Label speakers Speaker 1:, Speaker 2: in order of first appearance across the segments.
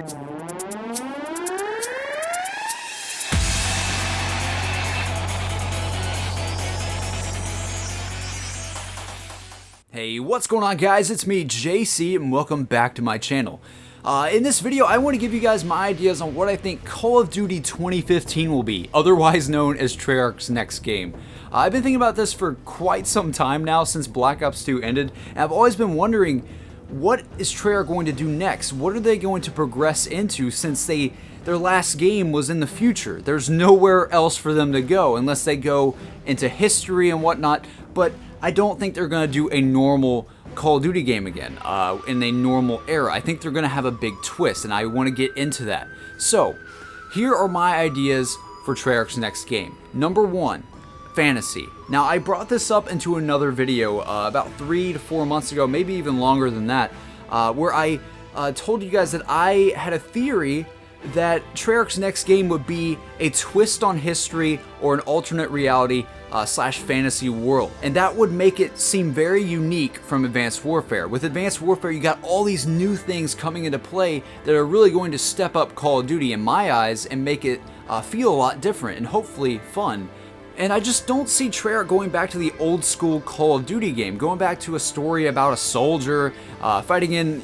Speaker 1: Hey, what's going on guys? It's me, JC, and welcome back to my channel. In this video, I want to give you guys my ideas on what I think Call of Duty 2015 will be, otherwise known as Treyarch's next game. I've been thinking about this for quite some time now, since Black Ops 2 ended, and I've always been wondering, what is Treyarch going to do next? What are they going to progress into, since their last game was in the future? There's nowhere else for them to go, unless they go into history and whatnot, but I don't think they're going to do a normal Call of Duty game again, in a normal era. I think they're going to have a big twist, and I want to get into that. So, here are my ideas for Treyarch's next game. Number 1, fantasy. Now, I brought this up into another video about 3 to 4 months ago, maybe even longer than that, where I told you guys that I had a theory that Treyarch's next game would be a twist on history or an alternate reality slash fantasy world. And that would make it seem very unique from Advanced Warfare. With Advanced Warfare, you got all these new things coming into play that are really going to step up Call of Duty in my eyes and make it feel a lot different and hopefully fun. And I just don't see Treyarch going back to the old school Call of Duty game, going back to a story about a soldier fighting in,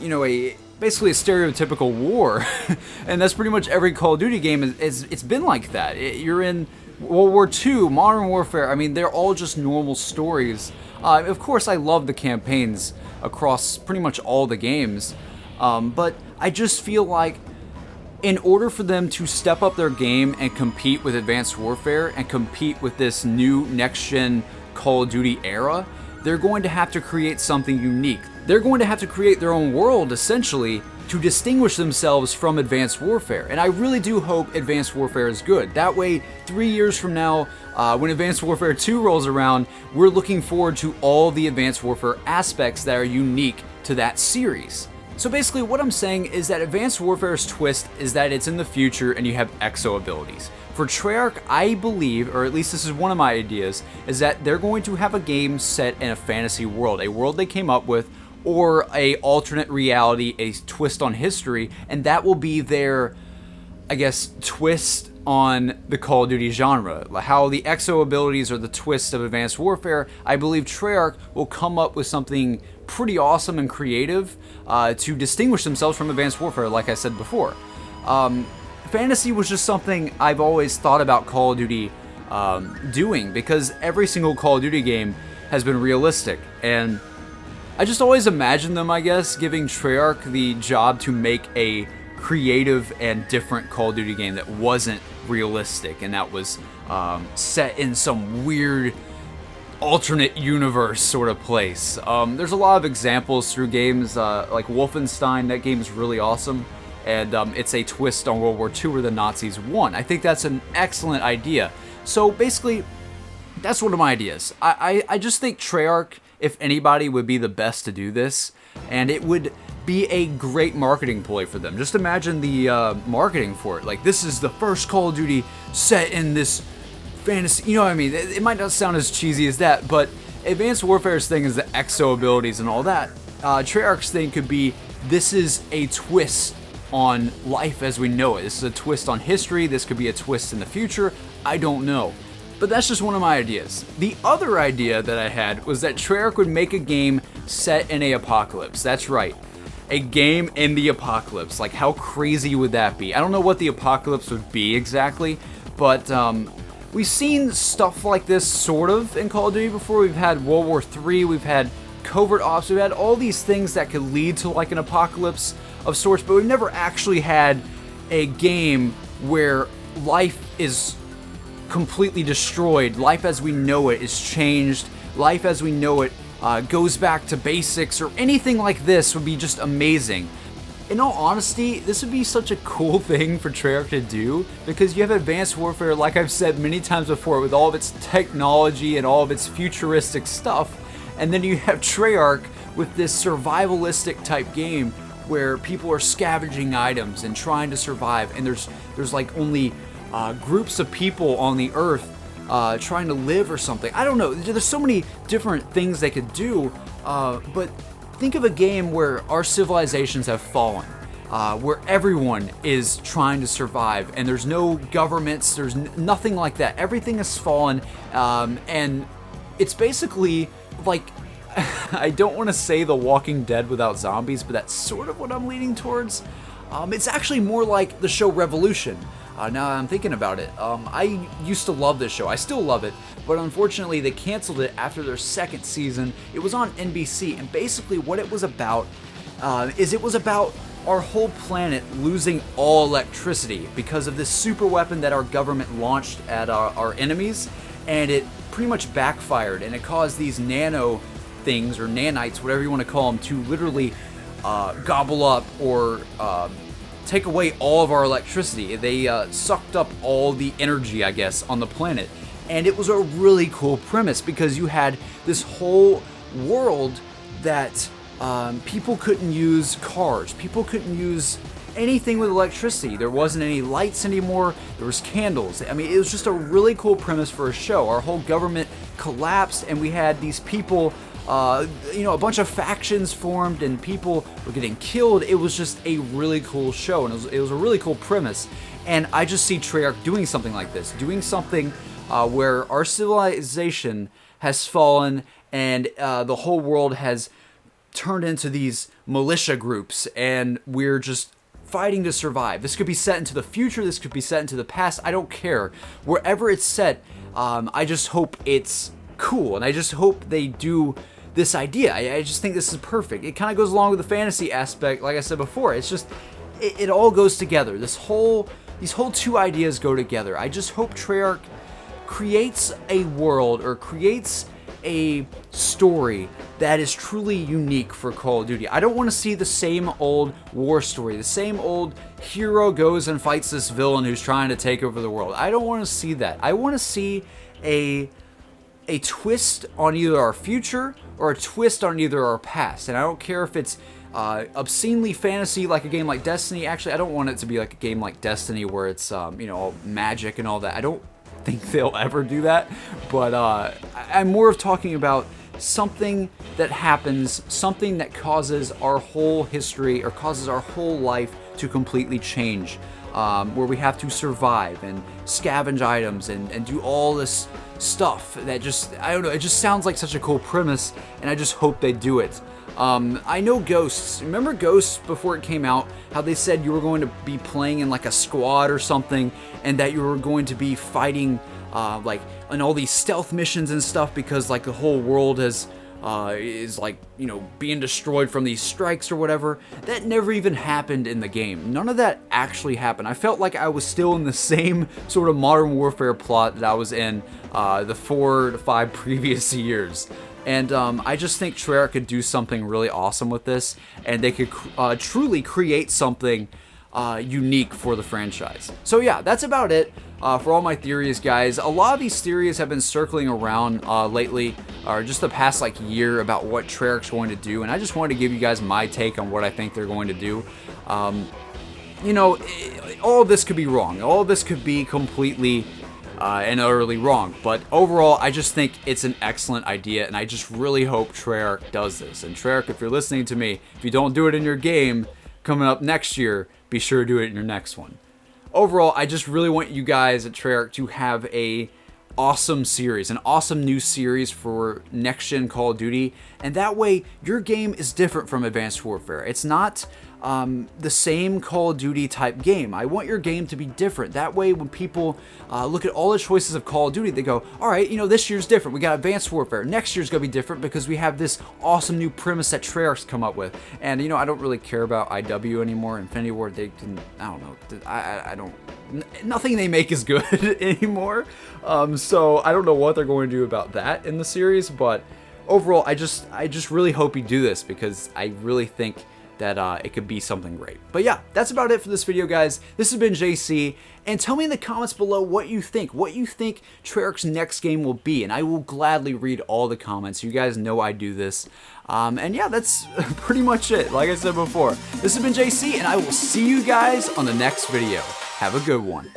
Speaker 1: basically a stereotypical war. And that's pretty much every Call of Duty game. It's been like that. You're in World War II, Modern Warfare. I mean, they're all just normal stories. Of course, I love the campaigns across pretty much all the games. But I just feel like in order for them to step up their game and compete with Advanced Warfare and compete with this new next-gen Call of Duty era, they're going to have to create something unique. They're going to have to create their own world, essentially, to distinguish themselves from Advanced Warfare. And I really do hope Advanced Warfare is good. That way, 3 years from now, when Advanced Warfare 2 rolls around, we're looking forward to all the Advanced Warfare aspects that are unique to that series. So basically what I'm saying is that Advanced Warfare's twist is that it's in the future and you have exo abilities. For Treyarch, I believe, or at least this is one of my ideas, is that they're going to have a game set in a fantasy world, a world they came up with, or a alternate reality, a twist on history, and that will be their, I guess, twist on the Call of Duty genre. How the exo abilities are the twist of Advanced Warfare, I believe Treyarch will come up with something pretty awesome and creative to distinguish themselves from Advanced Warfare, like I said before. Fantasy was just something I've always thought about Call of Duty doing, because every single Call of Duty game has been realistic, and I just always imagined them, I guess, giving Treyarch the job to make a creative and different Call of Duty game that wasn't realistic and that was set in some weird alternate universe sort of place. There's a lot of examples through games like Wolfenstein. That game is really awesome, and it's a twist on World War II where the Nazis won. I think that's an excellent idea. So basically, that's one of my ideas. I just think Treyarch, if anybody, would be the best to do this, and it would be a great marketing ploy for them. Just imagine the marketing for it. Like, this is the first Call of Duty set in this fantasy, you know what I mean? It might not sound as cheesy as that, but Advanced Warfare's thing is the exo abilities and all that. Treyarch's thing could be, this is a twist on life as we know it. This is a twist on history. This could be a twist in the future. I don't know. But that's just one of my ideas. The other idea that I had was that Treyarch would make a game set in an apocalypse. That's right. A game in the apocalypse. Like, how crazy would that be? I don't know what the apocalypse would be exactly, but we've seen stuff like this sort of in Call of Duty before. We've had World War III, we've had covert ops, we've had all these things that could lead to like an apocalypse of sorts, but we've never actually had a game where life is completely destroyed. Life as we know it is changed. Life as we know it goes back to basics, or anything like this would be just amazing. In all honesty, this would be such a cool thing for Treyarch to do, because you have Advanced Warfare, like I've said many times before, with all of its technology and all of its futuristic stuff, and then you have Treyarch with this survivalistic type game where people are scavenging items and trying to survive, and there's like only groups of people on the earth trying to live or something. I don't know. There's so many different things they could do, but think of a game where our civilizations have fallen, where everyone is trying to survive, and there's no governments, there's nothing like that. Everything has fallen, and it's basically like, I don't want to say The Walking Dead without zombies, but that's sort of what I'm leaning towards. It's actually more like the show Revolution. Now I'm thinking about it. I used to love this show. I still love it, but unfortunately they canceled it after their second season. It was on NBC, and basically what it was about is it was about our whole planet losing all electricity because of this super weapon that our government launched at our enemies, and it pretty much backfired, and it caused these nano things, or nanites, whatever you want to call them, to literally gobble up or take away all of our electricity. They sucked up all the energy, I guess, on the planet. And it was a really cool premise because you had this whole world that people couldn't use cars, people couldn't use anything with electricity. There wasn't any lights anymore, there was candles. I mean, it was just a really cool premise for a show. Our whole government collapsed, and we had these people, you know, a bunch of factions formed, and people were getting killed. It was just a really cool show, and it was a really cool premise. And I just see Treyarch doing something like this, doing something where our civilization has fallen, and the whole world has turned into these militia groups, and we're just fighting to survive. This could be set into the future, this could be set into the past, I don't care. Wherever it's set, I just hope it's cool, and I just hope they do this idea. I just think this is perfect. It kind of goes along with the fantasy aspect, like I said before. It's just, it all goes together. These whole two ideas go together. I just hope Treyarch creates a world, or creates a story that is truly unique for Call of Duty. I don't want to see the same old war story, the same old hero goes and fights this villain who's trying to take over the world. I don't want to see that. I want to see a twist on either our future or a twist on either our past. And I don't care if it's obscenely fantasy like a game like Destiny. Actually, I don't want it to be like a game like Destiny where it's you know, all magic and all that. I don't think they'll ever do that, but I'm more of talking about something that happens, something that causes our whole history or causes our whole life to completely change, where we have to survive and scavenge items and do all this stuff that just, I don't know, it just sounds like such a cool premise, and I just hope they do it. I know Ghosts. Remember Ghosts before it came out? How they said you were going to be playing in like a squad or something, and that you were going to be fighting like on all these stealth missions and stuff because like the whole world is like, you know, being destroyed from these strikes or whatever. That never even happened in the game. None of that actually happened. I felt like I was still in the same sort of Modern Warfare plot that I was in the 4 to 5 previous years. And I just think Treyarch could do something really awesome with this, and they could truly create something unique for the franchise. So yeah, that's about it for all my theories, guys. A lot of these theories have been circling around lately, or just the past like year, about what Treyarch's going to do, and I just wanted to give you guys my take on what I think they're going to do. You know, all of this could be wrong. All of this could be completely and utterly wrong, but overall I just think it's an excellent idea, and I just really hope Treyarch does this. And Treyarch, if you're listening to me, if you don't do it in your game coming up next year, be sure to do it in your next one. Overall, I just really want you guys at Treyarch to have a awesome series, an awesome new series for next gen Call of Duty, and that way your game is different from Advanced Warfare. It's not the same Call of Duty type game. I want your game to be different. That way when people look at all the choices of Call of Duty, they go, alright, you know, this year's different. We got Advanced Warfare. Next year's going to be different because we have this awesome new premise that Treyarch's come up with. And, you know, I don't really care about IW anymore. Infinity Ward, they can, I don't know. I don't, nothing they make is good anymore. So I don't know what they're going to do about that in the series, but overall, I just really hope you do this because I really think that it could be something great. But yeah, that's about it for this video, guys. This has been JC, and tell me in the comments below what you think Treyarch's next game will be, and I will gladly read all the comments. You guys know I do this. And yeah, that's pretty much it. Like I said before, this has been JC, and I will see you guys on the next video. Have a good one.